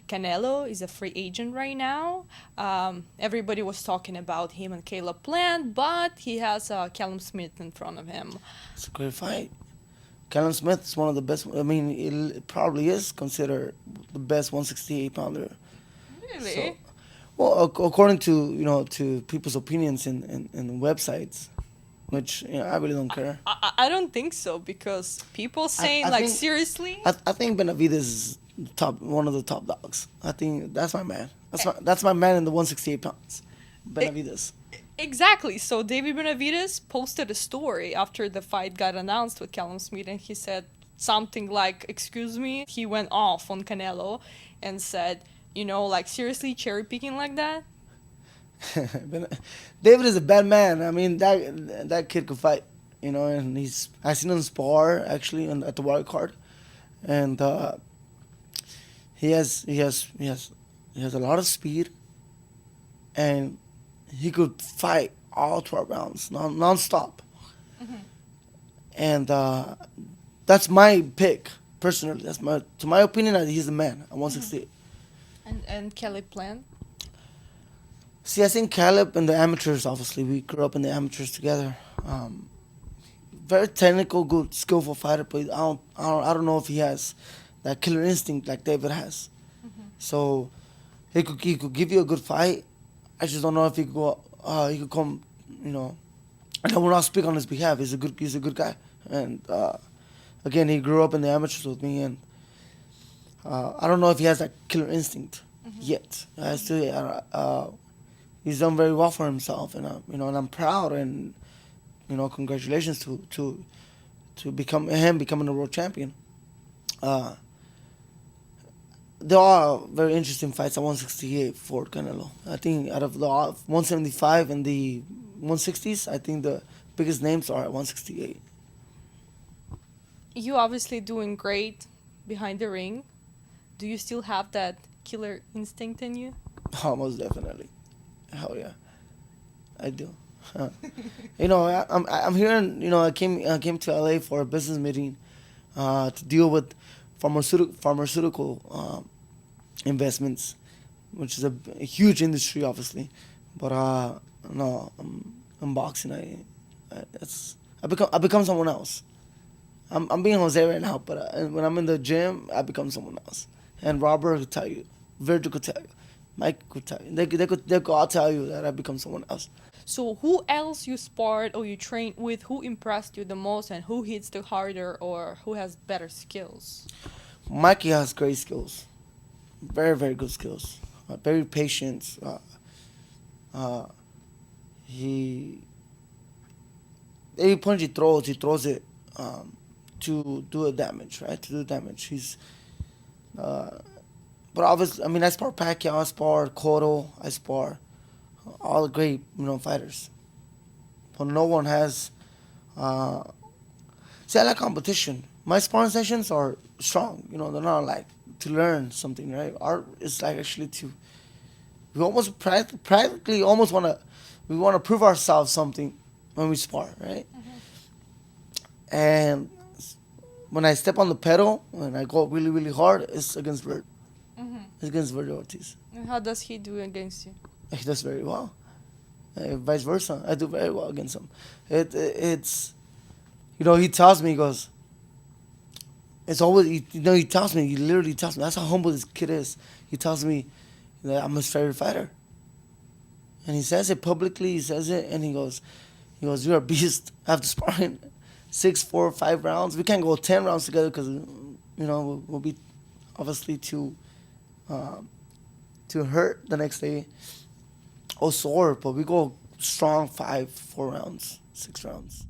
Canelo is a free agent right now. Everybody was talking about him and Caleb Plant, but he has Callum Smith in front of him. It's a great fight. Callum Smith is one of the best. I mean, it probably is considered the best 168 pounder. Really? So, well, according to to people's opinions in websites, which I really don't care. I don't think so, because people saying, I like, think seriously? I think Benavidez is one of the top dogs. I think that's my man. That's my man in the 168 pounds. Benavidez. Exactly. So David Benavidez posted a story after the fight got announced with Callum Smith, and he said something like, "Excuse me." He went off on Canelo and said, like, seriously, cherry picking like that? David is a bad man. I mean, that kid could fight, and I seen him spar actually at the wild card, and he has a lot of speed, and he could fight all 12 rounds non-stop. And that's my pick personally. To my opinion, he's the man at 168. And Kelly Plant? See, I think Caleb and the amateurs, obviously, we grew up in the amateurs together. Very technical, good, skillful fighter, but I don't know if he has that killer instinct like David has. So he could give you a good fight. I just don't know if he could come, and I will not speak on his behalf. He's a good guy, and again, he grew up in the amateurs with me, and I don't know if he has that killer instinct yet. He's done very well for himself, and and I'm proud, and congratulations to becoming a world champion. There are very interesting fights at 168 for Canelo. I think out of the 175 and the 160s, I think the biggest names are at 168. You obviously doing great behind the ring. Do you still have that killer instinct in you? Almost definitely. Hell yeah, I do. I'm here, and I came to LA for a business meeting to deal with pharmaceutical investments, which is a huge industry, obviously. But no, I'm boxing. I become someone else. I'm being Jose right now, but when I'm in the gym, I become someone else. And Robert could tell you, Vergil could tell you, Mikey could tell you. They could all tell you that I become someone else. So who else you sparred or you trained with, who impressed you the most, and who hits the harder, or who has better skills? Mikey has great skills, very very good skills. Very patient. He every punch he throws it to do a damage, right? To do damage. But obviously, I mean, I spar Pacquiao, I spar Cotto, I spar all the great, fighters. But no one has. See, I like competition. My sparring sessions are strong. They're not like to learn something, right? Art is like actually to. We almost practically almost we want to prove ourselves something when we spar, right? And when I step on the pedal and I go really really hard, it's against Vergil. It's against Vergil Ortiz. And how does he do against you? He does very well. Vice versa, I do very well against him. It's he tells me, he goes. It's always he tells me, he literally tells me, that's how humble this kid is. He tells me that I'm his favorite fighter, and he says it publicly. He says it, and he goes, you're a beast. After sparring 6, 4, 5 rounds, we can't go 10 rounds together because we'll be obviously too hurt the next day or sore, but we go strong 5, 4 rounds, 6 rounds.